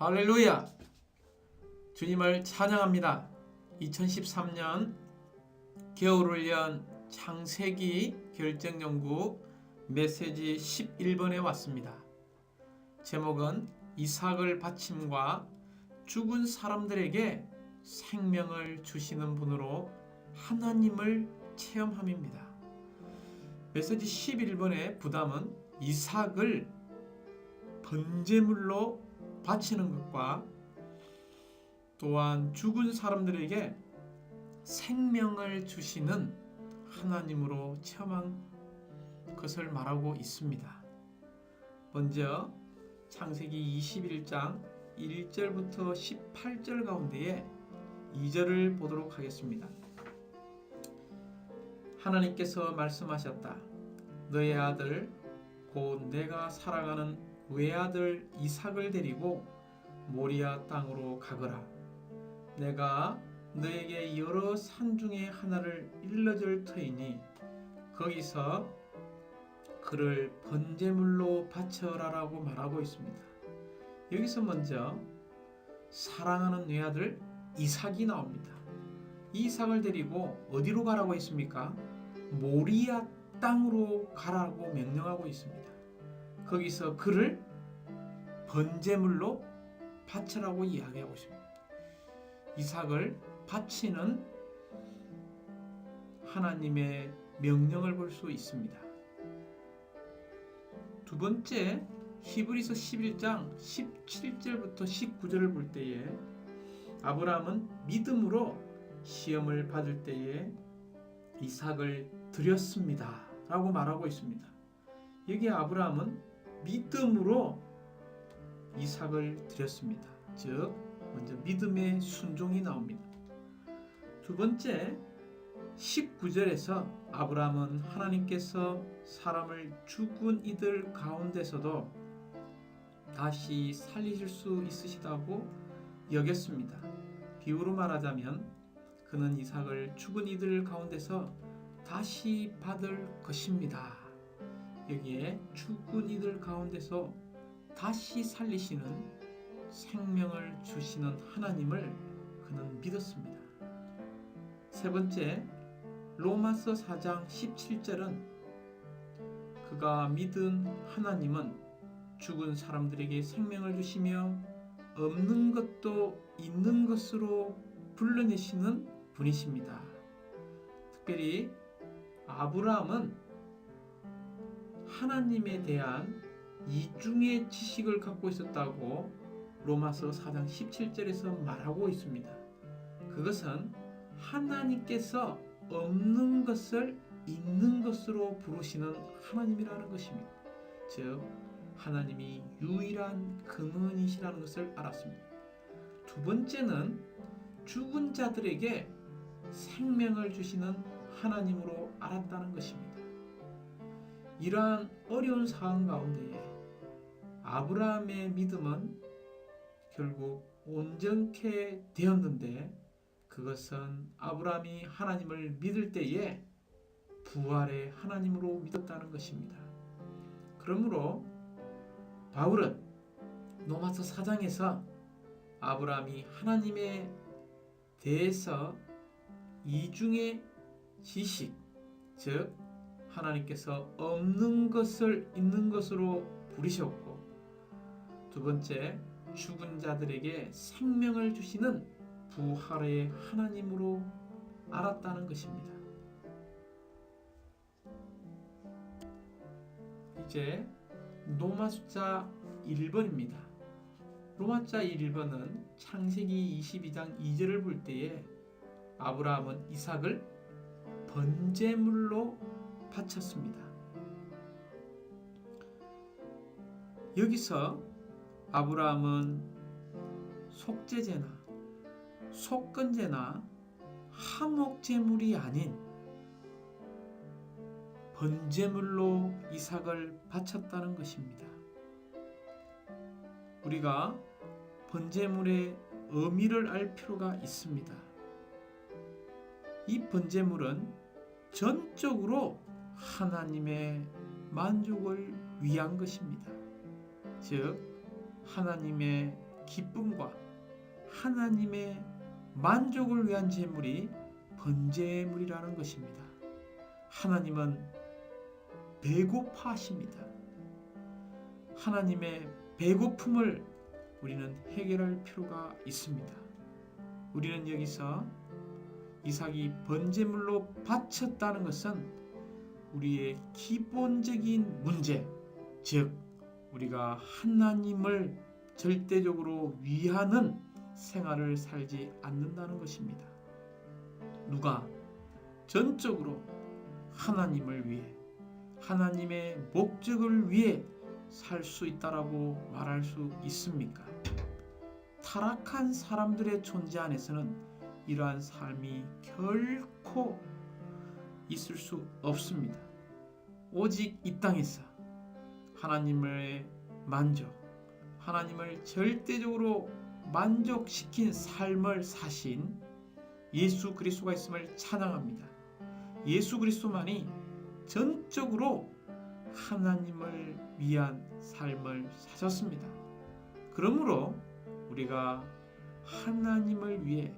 할렐루야! 주님을 찬양합니다. 2013년 겨울을 연 창세기 결정연구 메시지 11번에 왔습니다. 제목은 이삭을 바침과 죽은 사람들에게 생명을 주시는 분으로 하나님을 체험함입니다. 메시지 11번의 부담은 이삭을 번제물로 바치는 것과 또한 죽은 사람들에게 생명을 주시는 하나님으로 체험한 것을 말하고 있습니다. 먼저 창세기 21장 1절부터 18절 가운데에 2절을 보도록 하겠습니다. 하나님께서 말씀하셨다. 너의 아들 곧 내가 사랑하는 외아들 이삭을 데리고 모리아 땅으로 가거라. 내가 너에게 여러 산 중에 하나를 일러줄 터이니 거기서 그를 번제물로 바쳐라라고 말하고 있습니다. 여기서 먼저 사랑하는 외아들 이삭이 나옵니다. 이삭을 데리고 어디로 가라고 했습니까? 모리아 땅으로 가라고 명령하고 있습니다. 거기서 그를 번제물로 바치라고 이야기하고 있습니다. 이삭을 바치는 하나님의 명령을 볼 수 있습니다. 두 번째, 히브리서 11장 17절부터 19절을 볼 때에 아브라함은 믿음으로 시험을 받을 때에 이삭을 드렸습니다 라고 말하고 있습니다. 여기 아브라함은 믿음으로 이삭을 드렸습니다. 즉 먼저 믿음의 순종이 나옵니다. 두 번째 19절에서 아브라함은 하나님께서 사람을 죽은 이들 가운데서도 다시 살리실 수 있으시다고 여겼습니다. 비유로 말하자면 그는 이삭을 죽은 이들 가운데서 다시 받을 것입니다. 여기에 죽은 이들 가운데서 다시 살리시는 생명을 주시는 하나님을 그는 믿었습니다. 세 번째, 로마서 4장 17절은 그가 믿은 하나님은 죽은 사람들에게 생명을 주시며 없는 것도 있는 것으로 불러내시는 분이십니다. 특별히 아브라함은 하나님에 대한 이중의 지식을 갖고 있었다고 로마서 4장 17절에서 말하고 있습니다. 그것은 하나님께서 없는 것을 있는 것으로 부르시는 하나님이라는 것입니다. 즉 하나님이 유일한 근원이시라는 것을 알았습니다. 두 번째는 죽은 자들에게 생명을 주시는 하나님으로 알았다는 것입니다. 이러한 어려운 상황 가운데에 아브라함의 믿음은 결국 온전케 되었는데 그것은 아브라함이 하나님을 믿을 때에 부활의 하나님으로 믿었다는 것입니다. 그러므로 바울은 로마서 4장에서 아브라함이 하나님에 대해서 이중의 지식, 즉 하나님께서 없는 것을 있는 것으로 부르셨고 두 번째, 죽은 자들에게 생명을 주시는 부활의 하나님으로 알았다는 것입니다. 이제 로마 숫자 1번입니다. 로마 숫자 1번은 창세기 22장 2절을 볼 때에 아브라함은 이삭을 번제물로 바쳤습니다. 여기서 아브라함은 속죄제나 속건제나 화목제물이 아닌 번제물로 이삭을 바쳤다는 것입니다. 우리가 번제물의 의미를 알 필요가 있습니다. 이 번제물은 전적으로 하나님의 만족을 위한 것입니다. 즉 하나님의 기쁨과 하나님의 만족을 위한 제물이 번제물이라는 것입니다. 하나님은 배고파하십니다. 하나님의 배고픔을 우리는 해결할 필요가 있습니다. 우리는 여기서 이삭이 번제물로 바쳤다는 것은 우리의 기본적인 문제, 즉 우리가 하나님을 절대적으로 위하는 생활을 살지 않는다는 것입니다. 누가 전적으로 하나님을 위해, 하나님의 목적을 위해 살 수 있다라고 말할 수 있습니까? 타락한 사람들의 존재 안에서는 이러한 삶이 결코 있을 수 없습니다. 오직 이 땅에서 하나님의 만족, 하나님을 절대적으로 만족시킨 삶을 사신 예수 그리스도가 있음을 찬양합니다. 예수 그리스도만이 전적으로 하나님을 위한 삶을 사셨습니다. 그러므로 우리가 하나님을 위해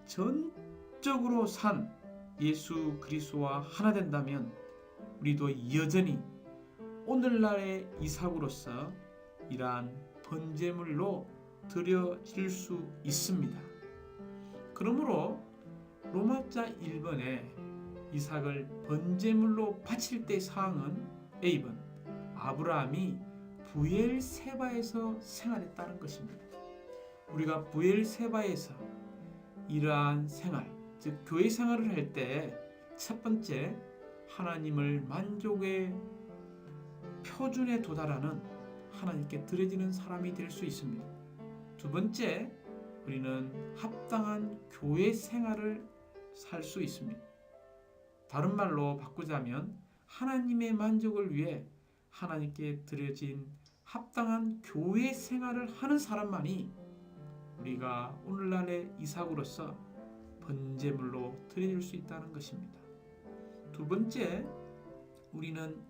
전적으로 산 예수 그리스도와 하나 된다면 우리도 여전히 오늘날의 이삭으로서 이러한 번제물로 드려질 수 있습니다. 그러므로 로마자 1번에 이삭을 번제물로 바칠 때 사항은 A번 아브라함이 부엘세바에서 생활했다는 것입니다. 우리가 부엘세바에서 이러한 생활, 즉 교회 생활을 할 때 첫 번째 하나님을 만족의 표준에 도달하는 하나님께 드려지는 사람이 될 수 있습니다. 두 번째, 우리는 합당한 교회 생활을 살 수 있습니다. 다른 말로 바꾸자면 하나님의 만족을 위해 하나님께 드려진 합당한 교회 생활을 하는 사람만이 우리가 오늘날의 이삭으로서 번제물로 드릴 수 있다는 것입니다. 두 번째, 우리는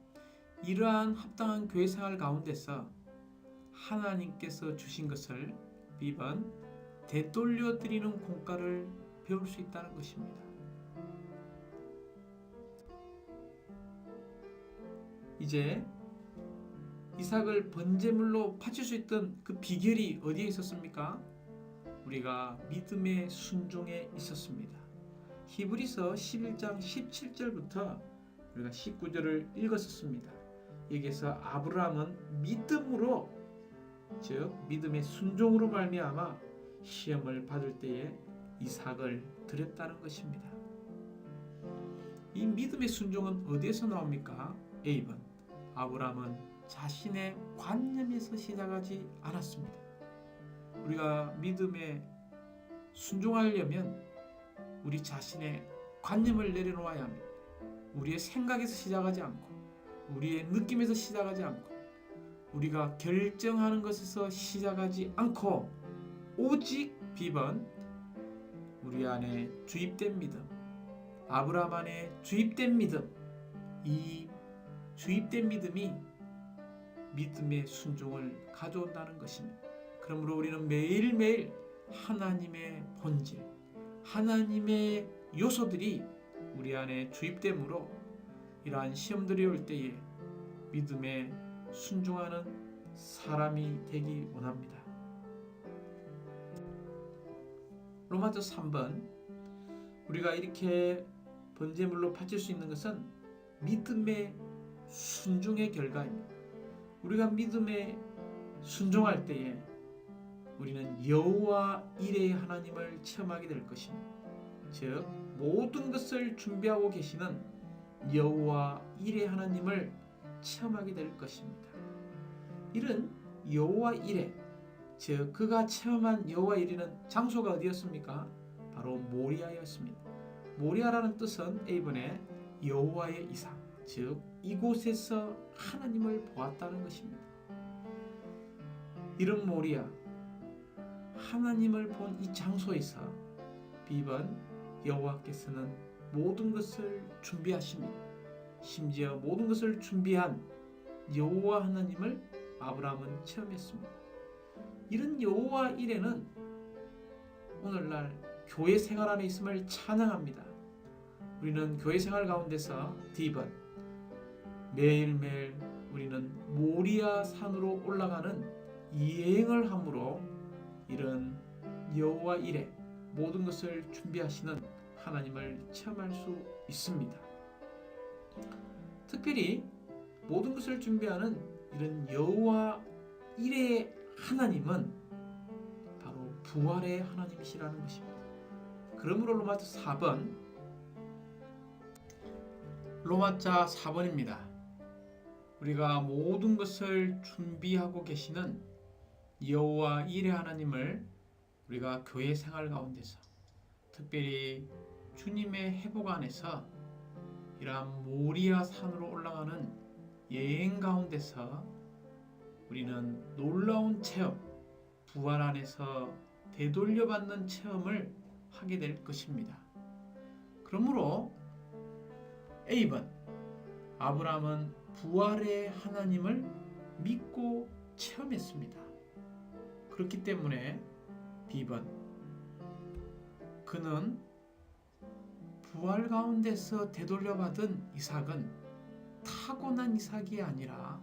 이러한 합당한 교회 생활 가운데서 하나님께서 주신 것을 B번 되돌려 드리는 공과를 배울 수 있다는 것입니다. 이제 이삭을 번제물로 바칠 수 있던 그 비결이 어디에 있었습니까? 우리가 믿음의 순종에 있었습니다. 히브리서 11장 17절부터 우리가 19절을 읽었습니다. 여기서 아브라함은 믿음으로, 즉 믿음의 순종으로 말미암아 시험을 받을 때에 이삭을 드렸다는 것입니다. 이 믿음의 순종은 어디에서 나옵니까? A번 아브라함은 자신의 관념에서 시작하지 않았습니다. 우리가 믿음에 순종하려면 우리 자신의 관념을 내려놓아야 합니다. 우리의 생각에서 시작하지 않고, 우리의 느낌에서 시작하지 않고, 우리가 결정하는 것에서 시작하지 않고, 오직 B번 우리 안에 주입된 믿음, 아브라함 안에 주입된 믿음, 이 주입된 믿음이 믿음의 순종을 가져온다는 것입니다. 그러므로 우리는 매일매일 하나님의 본질, 하나님의 요소들이 우리 안에 주입됨으로 이러한 시험들이 올 때에 믿음에 순종하는 사람이 되기 원합니다. 로마서 3번 우리가 이렇게 번제물로 바칠 수 있는 것은 믿음의 순종의 결과입니다. 우리가 믿음에 순종할 때에 우리는 여호와 이레의 하나님을 체험하게 될 것입니다. 즉 모든 것을 준비하고 계시는 여호와 이레 하나님을 체험하게 될 것입니다. 이런 여호와 이레, 즉 그가 체험한 여호와 이레는 장소가 어디였습니까? 바로 모리아였습니다. 모리아라는 뜻은 A번에 여호와의 이상, 즉 이곳에서 하나님을 보았다는 것입니다. 이런 모리아, 하나님을 본 이 장소에서 B번 여호와께서는 모든 것을 준비하십니다. 심지어 모든 것을 준비한 여호와 하나님을 아브라함은 체험했습니다. 이런 여호와 이레는 오늘날 교회 생활 안에 있음을 찬양합니다. 우리는 교회 생활 가운데서 D번 매일매일 우리는 모리아 산으로 올라가는 여행을 함으로 이런 여호와 이레 모든 것을 준비하시는 하나님을 체험할 수 있습니다. 특별히 모든 것을 준비하는 이런 여호와 이레의 하나님은 바로 부활의 하나님이시라는 것입니다. 그러므로 로마자 4번입니다. 우리가 모든 것을 준비하고 계시는 여호와 이레 하나님을 우리가 교회 생활 가운데서 특별히 주님의 회복 안에서 이러한 모리아 산으로 올라가는 여행 가운데서 우리는 놀라운 체험, 부활 안에서 되돌려받는 체험을 하게 될 것입니다. 그러므로 A번 아브라함은 부활의 하나님을 믿고 체험했습니다. 그렇기 때문에 B번 그는 부활 가운데서 되돌려받은 이삭은 타고난 이삭이 아니라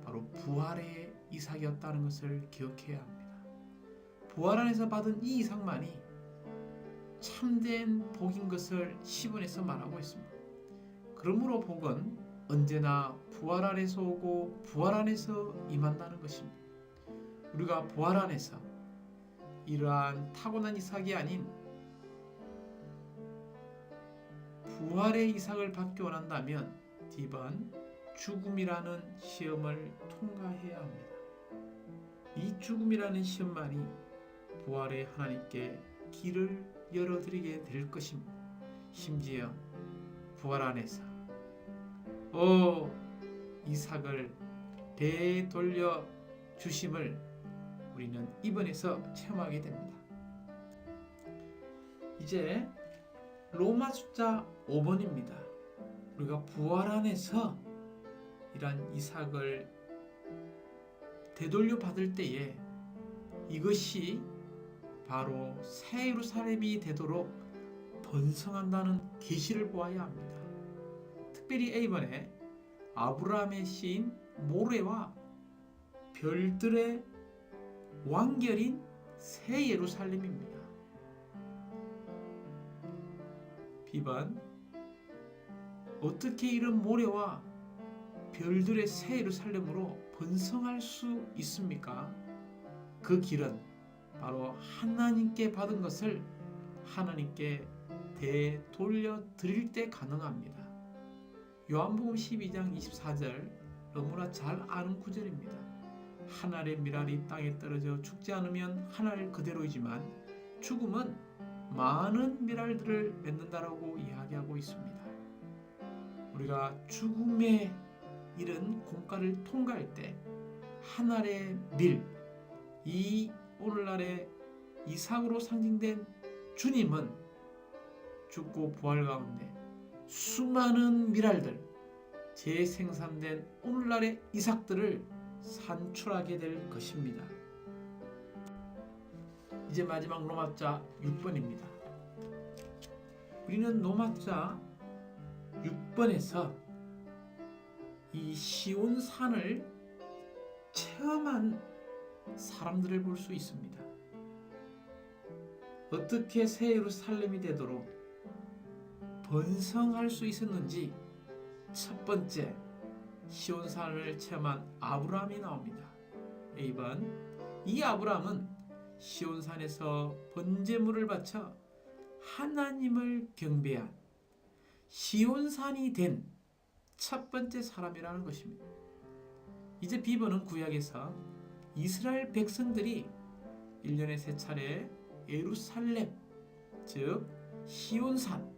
바로 부활의 이삭이었다는 것을 기억해야 합니다. 부활 안에서 받은 이 이삭만이 참된 복인 것을 시본에서 말하고 있습니다. 그러므로 복은 언제나 부활 안에서 오고 부활 안에서 임한다는 것입니다. 우리가 부활 안에서 이러한 타고난 이삭이 아닌 부활의 이삭을 받기 원한다면 D번 죽음이라는 시험을 통과해야 합니다. 이 죽음이라는 시험만이 부활의 하나님께 길을 열어드리게 될 것입니다. 심지어 부활 안에서 이삭을 되돌려 주심을 우리는 이번에서 체험하게 됩니다. 이제 로마 숫자 5번입니다. 우리가 부활 안에서 이러한 이삭을 되돌려 받을 때에 이것이 바로 새 예루살렘이 되도록 번성한다는 계시를 보아야 합니다. 특별히 A번에 아브라함의 시인 모레와 별들의 완결인 새 예루살렘입니다. B번 어떻게 이런 모래와 별들의 새 예루살렘으로 번성할 수 있습니까? 그 길은 바로 하나님께 받은 것을 하나님께 되돌려 드릴 때 가능합니다. 요한복음 12장 24절 너무나 잘 아는 구절입니다. 한 알의 밀알이 땅에 떨어져 죽지 않으면 한 알 그대로이지만 죽음은 많은 밀알들을 맺는다라고 이야기하고 있습니다. 우리가 죽음의 이른 공가를 통과할 때 한 알의 밀, 이 오늘날의 이삭으로 상징된 주님은 죽고 부활 가운데 수많은 밀알들, 재생산된 오늘날의 이삭들을 산출하게 될 것입니다. 이제 마지막 로마자 6번입니다. 우리는 로마자 6번에서 이 시온산을 체험한 사람들을 볼 수 있습니다. 어떻게 새 예루살렘이 되도록 번성할 수 있었는지 첫 번째 시온산을 체험한 아브라함이 나옵니다. A번 이 아브라함은 시온산에서 번제물을 바쳐 하나님을 경배한 시온산이 된 첫 번째 사람이라는 것입니다. 이제 B번은 구약에서 이스라엘 백성들이 1년에 3차례 예루살렘 즉 시온산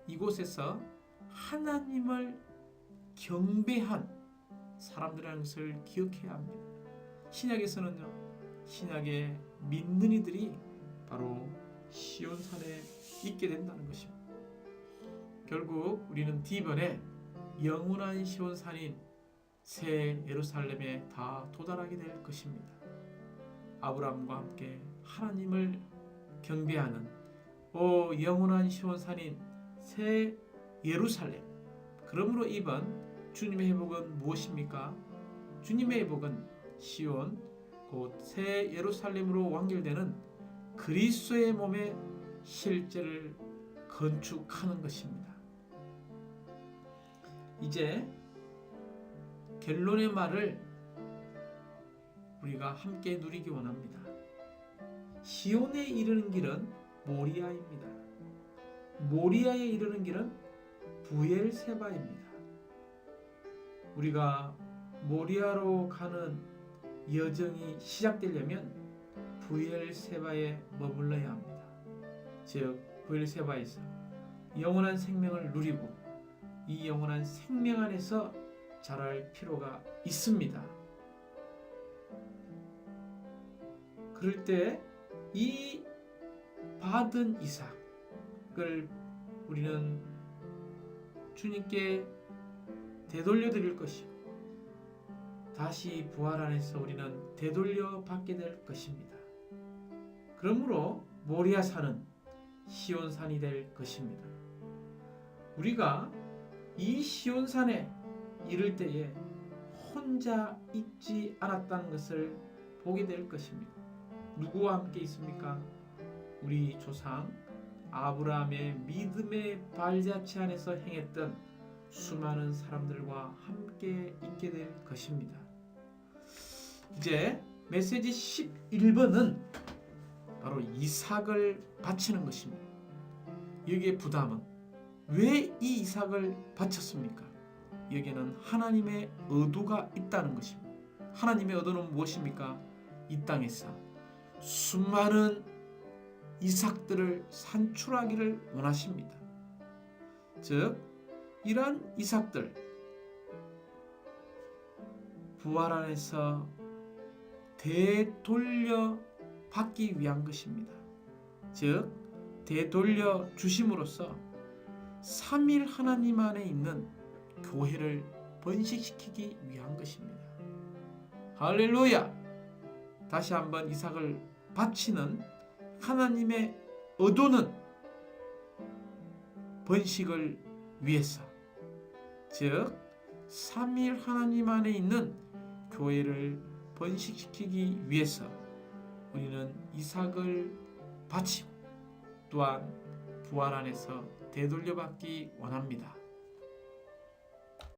이곳에서 하나님을 경배한 사람들이라는 것을 기억해야 합니다. 신약에서는요, 신약의 믿는 이들이 바로 시온산에 있게 된다는 것입니다. 결국 우리는 D번에 영원한 시온산인 새 예루살렘에 다 도달하게 될 것입니다. 아브라함과 함께 하나님을 경배하는 영원한 시온산인 새 예루살렘. 그러므로 이번 주님의 회복은 무엇입니까? 주님의 회복은 시온 곧 새 예루살렘으로 완결되는 그리스도의 몸의 실제를 건축하는 것입니다. 이제 결론의 말을 우리가 함께 누리기 원합니다. 시온에 이르는 길은 모리아입니다. 모리아에 이르는 길은 부엘세바입니다. 우리가 모리아로 가는 여정이 시작되려면 부엘세바에 머물러야 합니다. 즉 부엘세바에서 영원한 생명을 누리고 이 영원한 생명 안에서 자랄 필요가 있습니다. 그럴 때 이 받은 이삭을 우리는 주님께 되돌려 드릴 것이고 다시 부활 안에서 우리는 되돌려 받게 될 것입니다. 그러므로 모리아산은 시온산이 될 것입니다. 우리가 이 시온산에 이를 때에 혼자 있지 않았다는 것을 보게 될 것입니다. 누구와 함께 있습니까? 우리 조상 아브라함의 믿음의 발자취 안에서 행했던 수많은 사람들과 함께 있게 될 것입니다. 이제 메시지 11번은 바로 이삭을 바치는 것입니다. 여기에 부담은 왜 이 이삭을 바쳤습니까? 여기에는 하나님의 의도가 있다는 것입니다. 하나님의 의도는 무엇입니까? 이 땅에서 수많은 이삭들을 산출하기를 원하십니다. 즉 이러한 이삭들 부활 안에서 되돌려 받기 위한 것입니다. 즉 되돌려 주심으로써 삼일 하나님 안에 있는 교회를 번식시키기 위한 것입니다. 할렐루야! 다시 한번 이삭을 바치는 하나님의 의도는 번식을 위해서, 즉 삼일 하나님 안에 있는 교회를 번식시키기 위해서 우리는 이삭을 바치고 또한 부활 안에서 되돌려받기 원합니다.